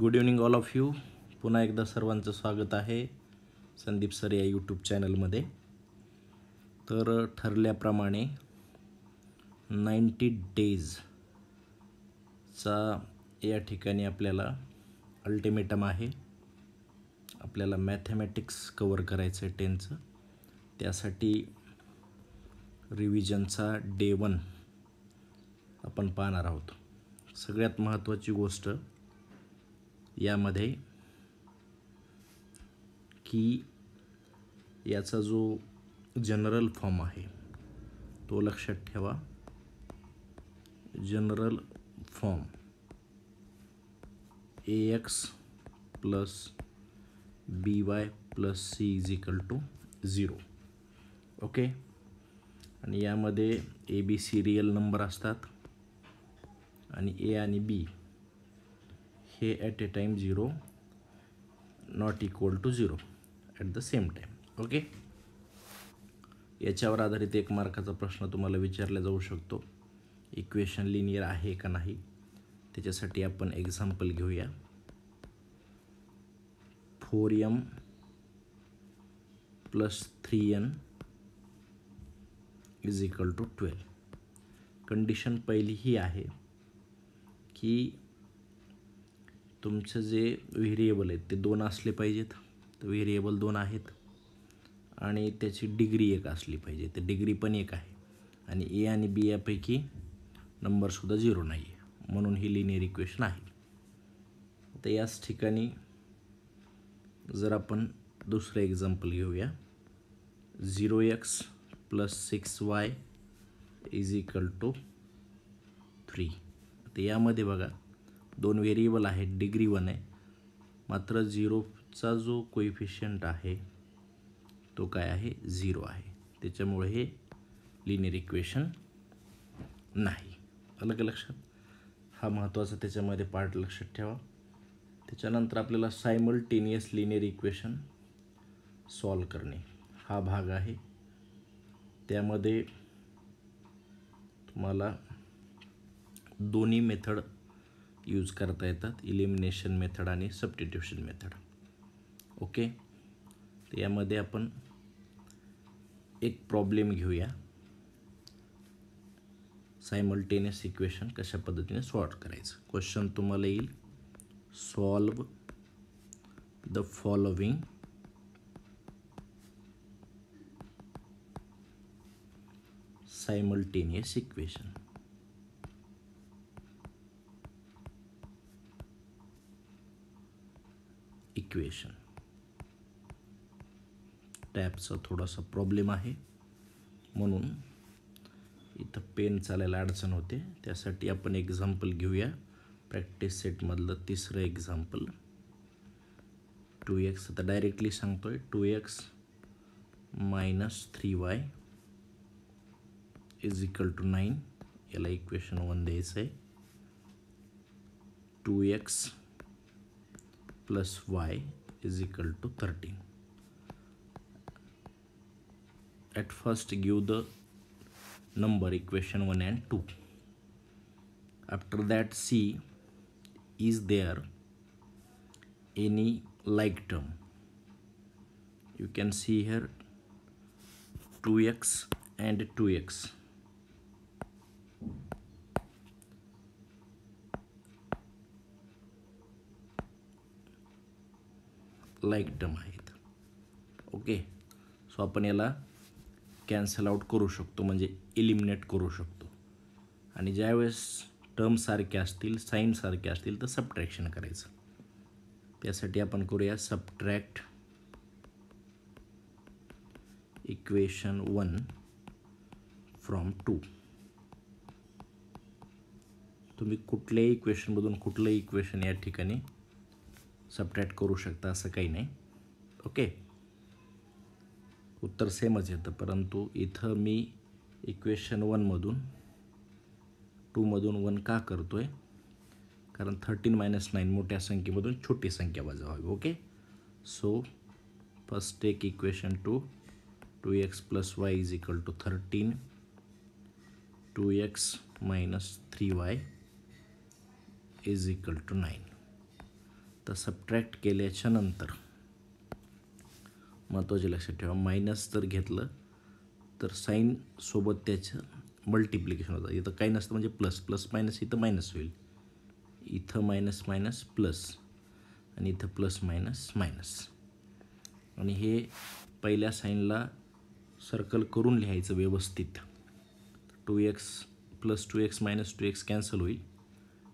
Good evening all of you. पुन्हा एकदा सर्वांचं स्वागत आहे संदीप सर या यूट्यूब चॅनलमध्ये. तर ठरल्याप्रमाणे 90 डेजचा या ठिकाणी आपल्याला अल्टिमेटम आहे. आपल्याला मॅथमॅटिक्स कवर करायचं आहे 10चं. त्यासाठी रिव्हिजनचा डे 1 आपण पाहणार आहोत. सगळ्यात महत्त्वाची गोष्ट यामध्ये की याचा जो जनरल फॉर्म आहे तो लक्षात ठेवा. General form ax plus by plus c is equal to 0. Okay. आणि यामध्ये A B C real number असतात आणि ए आणि बी हे at a time 0 not equal to 0 at the same time. Okay. याच्यावर आधारित 1 मार्काचा प्रश्न तुम्हाला विचारला जाऊ शकतो. इक्वेशन लिनियर आहे का नाही त्याच्यासाठी आपण एक्झाम्पल घेऊया. 4m plus 3n is equal to 12. Condition पहिली ही आहे की तुमचं जे व्हेरिएबल आहेत ते 2 असले पाहिजेत. तर व्हेरिएबल 2 आहेत आणि त्याची डिग्री 1 असली पाहिजे. तर डिग्री पण 1 आहे आणि ए आणि बी यापैकी नंबरसुद्धा 0 नाही आहे, म्हणून ही लिनियर इक्वेशन आहे. तर याच ठिकाणी जर आपण दुसरं एक्झाम्पल घेऊया. 0x plus 6y is equal to 3. तर यामध्ये बघा 2 व्हेरिएबल आहेत, डिग्री 1 आहे, मात्र 0चा जो कोइफिशियंट आहे तो काय आहे 0 आहे. त्याच्यामुळे हे लिनियर इक्वेशन नाही. अलग लक्षात. हा महत्त्वाचा त्याच्यामध्ये पार्ट लक्षात ठेवा. त्याच्यानंतर आपल्याला सायमल्टेनियस लिनियर इक्वेशन सॉल्व करणे हा भाग आहे. त्यामध्ये तुम्हाला दोन्ही मेथड यूज करता येतात, इलिमिनेशन मेथड आणि सबस्टिट्यूशन मेथड. ओके. तर यामध्ये आपण एक प्रॉब्लेम घेऊया. सायमल्टेनियस इक्वेशन कशा पद्धतीने सॉल्व करायचं. क्वेश्चन तुम्हाला येईल, solve the following simultaneous equation. टॅबचा थोडासा प्रॉब्लेम आहे म्हणून इथं पेन चालायला अडचण होते. त्यासाठी आपण एक्झाम्पल घेऊया. प्रॅक्टिस सेटमधलं 3रं एक्झाम्पल 2x. आता डायरेक्टली सांगतोय 2x minus 3y is equal to 9. याला इक्वेशन 1 द्यायचं आहे. 2x plus y is equal to 13. At first give the number equation 1 and 2. After that see is there any like term. You can see here 2x and 2x. like term आहेत. Okay. So आपण याला cancel out करू शकतो, म्हणजे eliminate करू शकतो. आणि ज्यावेळेस टर्म सारखे असतील, साईन सारखे असतील तर सबट्रॅक्शन करायचं. त्यासाठी आपण करूया सबट्रॅक्ट इक्वेशन 1 फ्रॉम 2. तुम्ही कुठल्याही इक्वेशनमधून कुठलंही इक्वेशन या ठिकाणी सबट्रॅक्ट करू शकता, असं काही नाही. ओके. उत्तर सेमच येतं, परंतु इथं मी इक्वेशन 1मधून 2मधून 1 का करतो आहे, कारण 13 - 9 मोठ्या संख्येमधून छोटी संख्या वजावावी. Okay. So first take equation 2. 2x plus y is equal to 13. 2x minus 3y is equal to 9. तर सबट्रॅक्ट केल्याच्या नंतर महत्त्वाचे लक्षात ठेवा, मायनस जर घेतलं तर साईनसोबत त्याचं मल्टिप्लिकेशन होतं. इथं काही नसतं म्हणजे प्लस प्लस मायनस, इथं मायनस होईल, इथं मायनस मायनस प्लस आणि इथं प्लस मायनस मायनस. आणि हे पहिल्या साईनला सर्कल करून लिहायचं व्यवस्थित. 2x + 2x - 2x कॅन्सल होईल,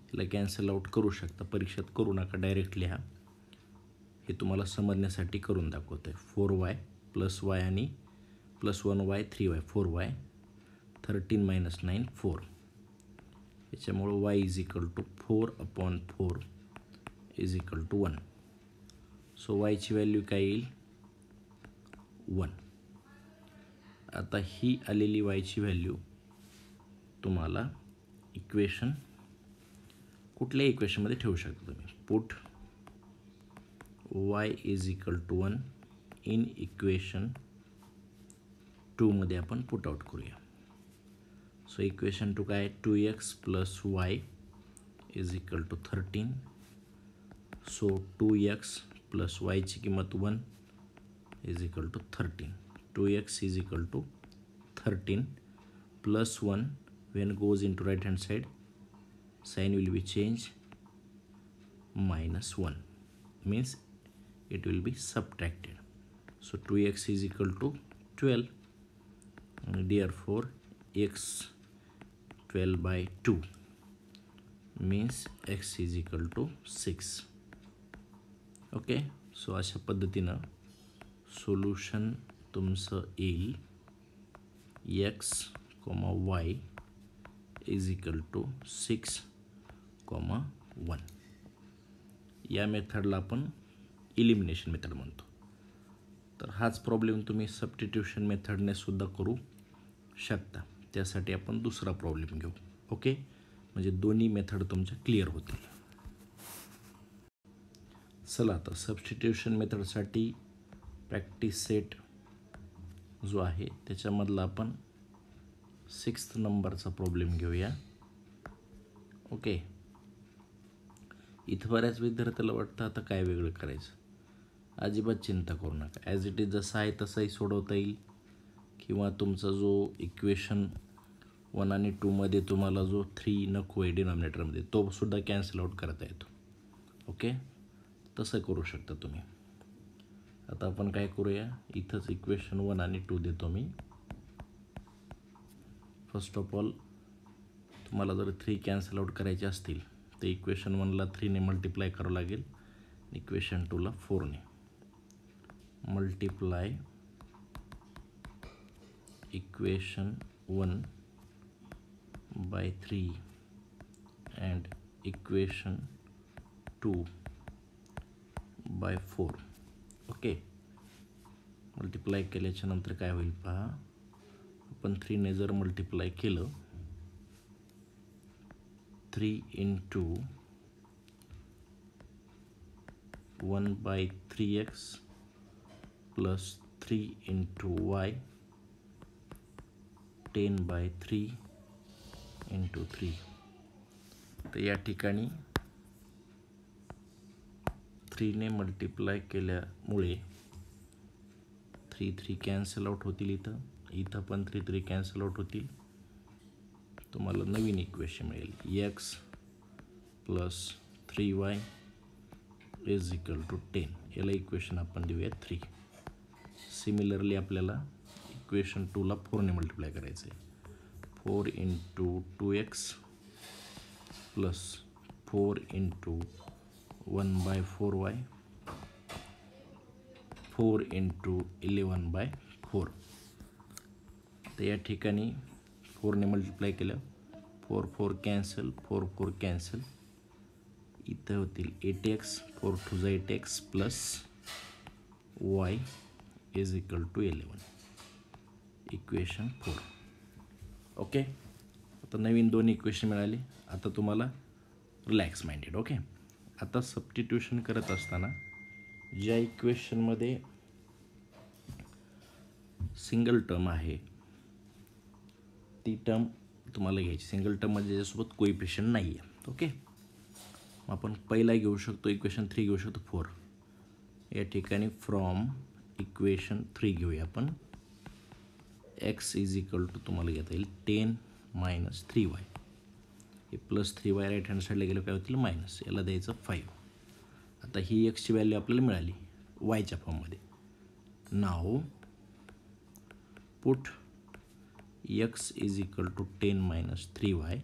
याला कॅन्सल आउट करू शकता, परीक्षेत करू नका, डायरेक्ट लिहा. हे तुम्हाला समजण्यासाठी करून दाखवतो आहे. 4y + y आणि +1y 3y 4y 13 - 9 4. याच्यामुळं y = 4/4 = 1. सो yची व्हॅल्यू काय येईल 1. आता ही आलेली yची व्हॅल्यू तुम्हाला इक्वेशन कुठल्याही इक्वेशनमध्ये ठेवू शकता तुम्ही. पुट y = 1 इन इक्वेशन 2 मध्ये आपण पुट आउट करूया. सो इक्वेशन 2 काय, 2x + y = 13. So 2x + y ची किंमत 1 = 13. 2x = 13 + 1 when goes into right hand side, sign will be changed, -1 means it will be subtracted. So 2x = 12 and therefore x 12/2 means x = 6. Okay. So अशा पद्धतीनं solution तुमचं येईल x, y = 6, 1. या मेथडला आपण elimination method म्हणतो. तर हाच प्रॉब्लेम तुम्ही सबस्टिट्यूशन मेथडने सुद्धा करू शकता. त्यासाठी आपण दुसरा प्रॉब्लेम घेऊ. ओके, म्हणजे दोन्ही मेथड तुमच्या क्लिअर होतील. चला आता सबस्टिट्यूशन मेथडसाठी प्रॅक्टिस सेट जो आहे त्याच्यामधला आपण 6th नंबरचा प्रॉब्लेम घेऊया. ओके. इथं बऱ्याच विद्यार्थ्याला वाटतं आता काय वेगळं करायचं. अजिबात चिंता करू नका, ॲज इट इज जसं आहे तसंही सोडवता येईल, किंवा तुमचा जो इक्वेशन 1 आणि 2 मध्ये तुम्हाला जो 3 नको आहे डिनॉमिनेटरमध्ये तो सुद्धा कॅन्सल आउट करता येतो. ओके, तसं करू शकता तुम्ही. आता आपण काय करूया, इथंच इक्वेशन 1 आणि 2 देतो मी. फर्स्ट ऑफ ऑल तुम्हाला जर 3 कॅन्सल आउट करायचे असतील तर इक्वेशन 1ला 3ने मल्टिप्लाय करावं लागेल, इक्वेशन 2ला 4ने. Multiply equation 1/3 and equation 2/4. Okay, multiply केल्याच्या नंतर काय होईल पहा. आपण 3ने जर मल्टिप्लाय केलं, 3 × 1/3x + 3 × y 10/3 × 3. तर या ठिकाणी 3ने मल्टिप्लाय केल्यामुळे 3 कॅन्सल आउट होतील, इथं पण 3 कॅन्सल आउट होतील. तुम्हाला नवीन इक्वेशन मिळेल x + 3y = 10. याला इक्वेशन आपण देऊया 3. सिमिलरली आपल्याला इक्वेशन 2ला 4ने मल्टिप्लाय करायचं आहे. 4 × 2x + 4 × 1/4y 4 × 11/4. तर या ठिकाणी 4ने मल्टिप्लाय केलं, 4 कॅन्सल, 4 कॅन्सल, इथं होतील 8x, 4 × 8x + y = 11. Equation 4. Okay, आता नवीन 2 इक्वेशन मिळाली. आता तुम्हाला रिलॅक्स माइंडेड. ओके, आता सबस्टिट्यूशन करत असताना ज्या इक्वेशनमध्ये सिंगल टर्म आहे ती टर्म तुम्हाला घ्यायची. सिंगल टर्म म्हणजे ज्याच्यासोबत कोइफिशियंट नाही आहे. ओके, आपण पहिला घेऊ शकतो इक्वेशन 3 घेऊ शकतो 4. या ठिकाणी फ्रॉम इक्वेशन 3 घेऊया आपण. x इज इक्वल टू तुम्हाला घेता येईल 10 मायनस 3y. हे प्लस 3y राईट हँड साईडला गेलं काय होतील मायनस, याला द्यायचं 5. आता ही एक्सची व्हॅल्यू आपल्याला मिळाली वायच्या फॉर्ममध्ये. नाव put x is equal to 10 minus 3y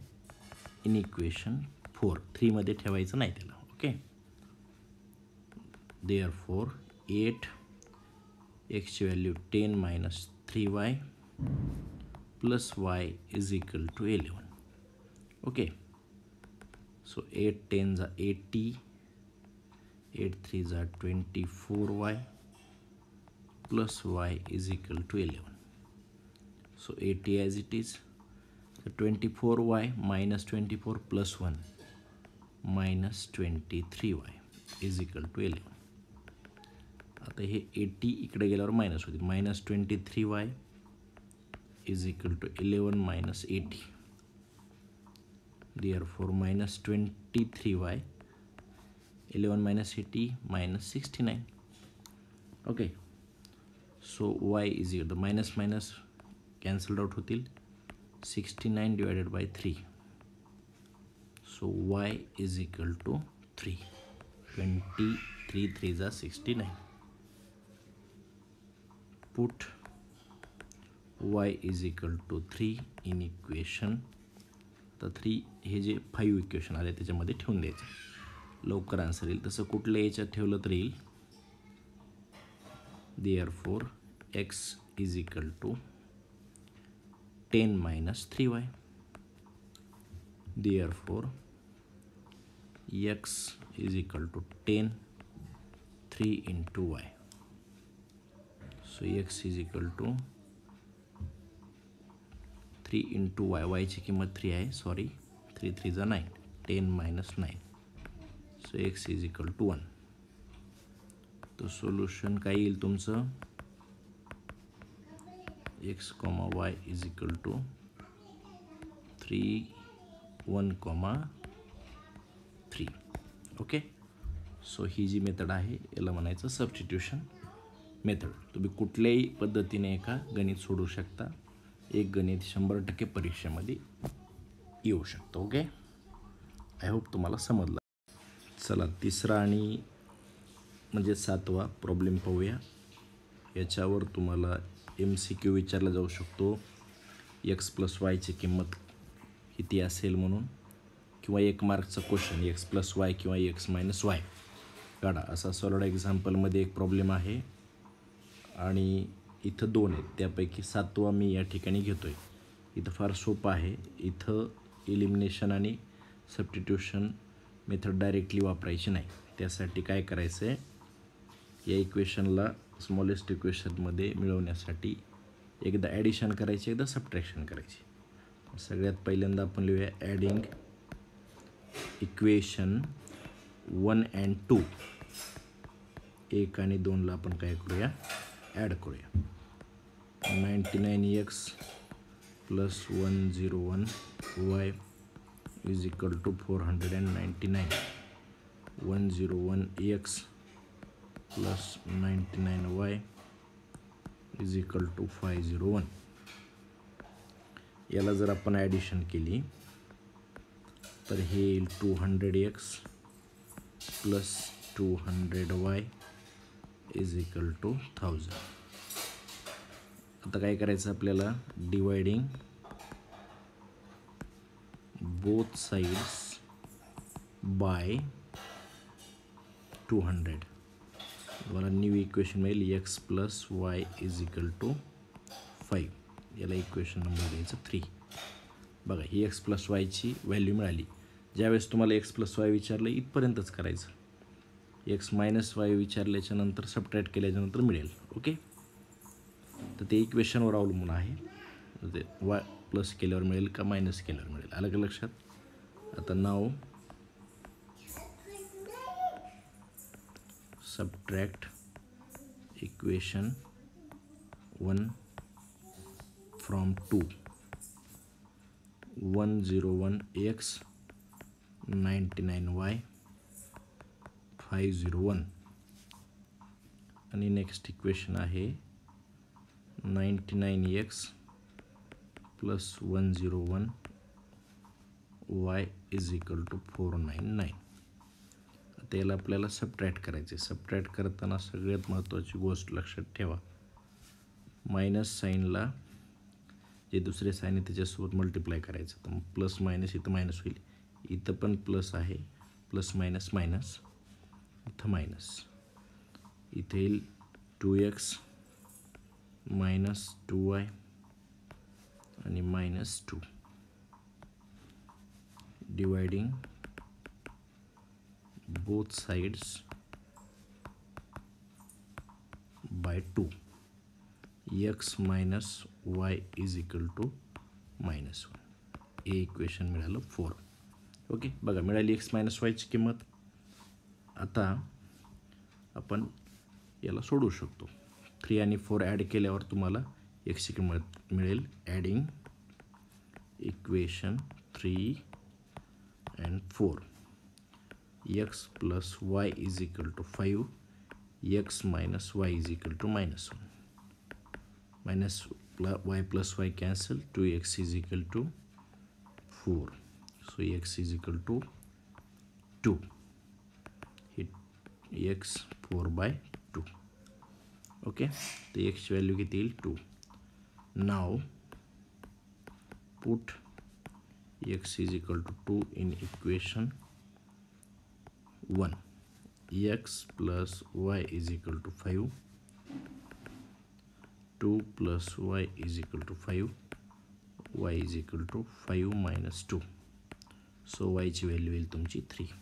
in equation 4. 3 मध्ये ठेवायचं नाही त्याला. ओके. देअरफॉर 8 एक्सची value 10 minus 3y plus y is equal to 11. Okay. So 8 10 जा 80, 8 3 जा 24y plus y is equal to 11. So 80 as it is. So 24y minus 24 plus 1 minus 23y is equal to 11. आता हे 80 इकडे गेल्यावर minus होतील. Minus 23y is equal to 11 minus 80. Therefore minus 23y, 11 minus 80 minus 69. Okay. So y is equal to minus minus cancelled out होतील. 69 divided by 3. So y is equal to 3. 23 3 is 69. Put y is equal to 3 in equation. तर 3 हे जे 5 equation आले त्याच्यामध्ये ठेवून द्यायचं. लवकर answer येईल. तसं कुठल्या याच्यात ठेवलं तर येईल. Therefore x is equal to 10 minus 3y. Therefore x is equal to 10 3 into y. So x is equal to 3 into y. y ची किंमत 3 आहे. सॉरी 3 3 जा 9. 10 minus 9. So x is equal to 1. तो सोल्यूशन काय येईल तुमचं x, y is equal to 3 1, 3. ओके. So ही जी मेथड आहे याला म्हणायचं सबस्टिट्यूशन मेथड. तुम्ही कुठल्याही पद्धतीने एका गणित सोडू शकता. एक गणित 100% परीक्षेमध्ये येऊ शकतो. ओके. आय होप तुम्हाला समजलं. चला तिसरा आणि म्हणजे 7वा प्रॉब्लेम पाहूया. याच्यावर तुम्हाला MCQ विचारला जाऊ शकतो. x प्लस वायची किंमत किती असेल म्हणून, किंवा 1 मार्कचा क्वेश्चन x प्लस वाय किंवा x मायनस वाय काढा. असा सॉलिड एक्झाम्पलमध्ये एक प्रॉब्लेम आहे आणि इथं 2 आहेत. त्यापैकी 7वा मी या ठिकाणी घेतो आहे. इथं फार सोपं आहे. इथं इलिमिनेशन आणि सबस्टिट्यूशन मेथड डायरेक्टली वापरायची नाही. त्यासाठी काय करायचं आहे, या इक्वेशनला स्मॉलेस्ट इक्वेशनमध्ये मिळवण्यासाठी एकदा ॲडिशन करायची, एकदा सबट्रॅक्शन करायची. सगळ्यात पहिल्यांदा आपण लिहूया ॲडिंग इक्वेशन 1 and 2. 1 आणि 2ला आपण काय करूया ॲड करूया. 99x plus 101y is equal to 499. 101x plus 99y is equal to 501. याला जर आपण ॲडिशन केली तर हे येईल 200x plus 200y is equal to 1000. आता काय करायचं आपल्याला, डिवायडिंग बोथ साइड्स बाय 200. तुम्हाला न्यू इक्वेशन मिळेल x plus y is equal to 5. याला इक्वेशन नंबर द्यायचं 3. बघा ही x प्लस वायची व्हॅल्यू मिळाली. ज्यावेळेस तुम्हाला x प्लस वाय विचारलं इथपर्यंतच करायचं. x मायनस वाय विचारल्याच्यानंतर सबट्रॅक्ट केल्याच्यानंतर मिळेल. ओके. तर ते इक्वेशनवर अवलंबून आहे. ते वाय प्लस केल्यावर मिळेल का मायनस केल्यावर मिळेल. आलं का लक्षात. आता नाव subtract equation 1 from 2. 101x 99y 501 आणि नेक्स्ट इक्वेशन आहे 99x plus 101 y is equal to 499. आता याला आपल्याला सबट्रॅक्ट करायचे. सबट्रॅक्ट करताना सगळ्यात महत्त्वाची गोष्ट लक्षात ठेवा, मायनस साईनला जे दुसरे साईन आहे त्याच्यासोबत मल्टिप्लाय करायचं. तर मग प्लस मायनस इथं मायनस होईल, इथं पण प्लस आहे, प्लस मायनस मायनस, इथं मायनस, इथे येईल 2x मायनस 2y आणि minus 2 dividing both sides by 2. x minus y is equal to minus 1. हे इक्वेशन मिळालं 4. ओके, बघा मिळाली x मायनस वायची किंमत. आता आपण याला सोडवू शकतो. 3 आणि 4 ॲड केल्यावर तुम्हाला xची किंमत मिळेल. Adding equation 3 and 4, x plus y is equal to 5, x minus y is equal to minus 1, minus y plus y cancel, 2x is equal to 4, so x is equal to 2, hit x 4 by 2. okay, the x value किती येईल 2. now put x is equal to 2 in equation 1. x plus y is equal to 5, 2 plus y is equal to 5, y is equal to 5 minus 2, so y ची value येईल तुमची 3.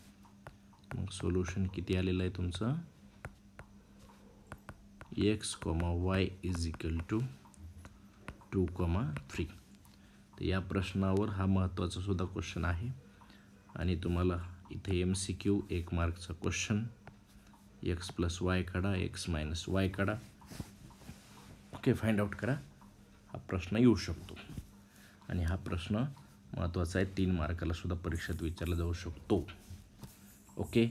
मग solution किती आलेलं आहे तुमचं, x, y is equal to 2, 3. तर या प्रश्नावर हा महत्त्वाचा सुद्धा क्वेश्चन आहे आणि तुम्हाला इथे MCQ 1 मार्कचा क्वेश्चन, x प्लस वाय काढा, x मायनस वाय काढा. ओके, फाइंड आउट करा. हा प्रश्न येऊ शकतो आणि हा प्रश्न महत्त्वाचा आहे, 3 मार्काला सुद्धा परीक्षेत विचारला जाऊ शकतो. ओके,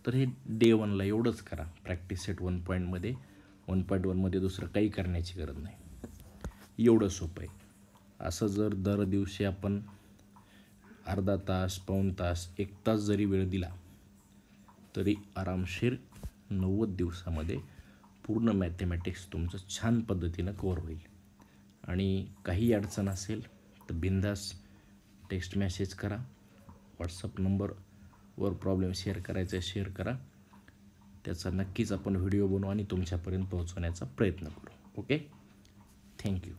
तर हे डे 1ला एवढंच करा. प्रॅक्टिस सेट 1.1मध्ये दुसरं काही करण्याची गरज नाही. एवढं सोपं आहे. असं जर दर दिवशी आपण अर्धा तास, पाऊण तास, 1 तास जरी वेळ दिला तरी आरामशीर 90 दिवसामध्ये पूर्ण मॅथमॅटिक्स तुमचं छान पद्धतीनं कव्हर होईल. आणि काही अडचण असेल तर बिंदास टेक्स्ट मेसेज करा. व्हॉट्सअप नंबरवर प्रॉब्लेम शेअर करायचा शेअर करा. त्याचा नक्कीच आपण व्हिडिओ बनवू आणि तुमच्यापर्यंत पोहोचवण्याचा प्रयत्न करू. Okay, thank you.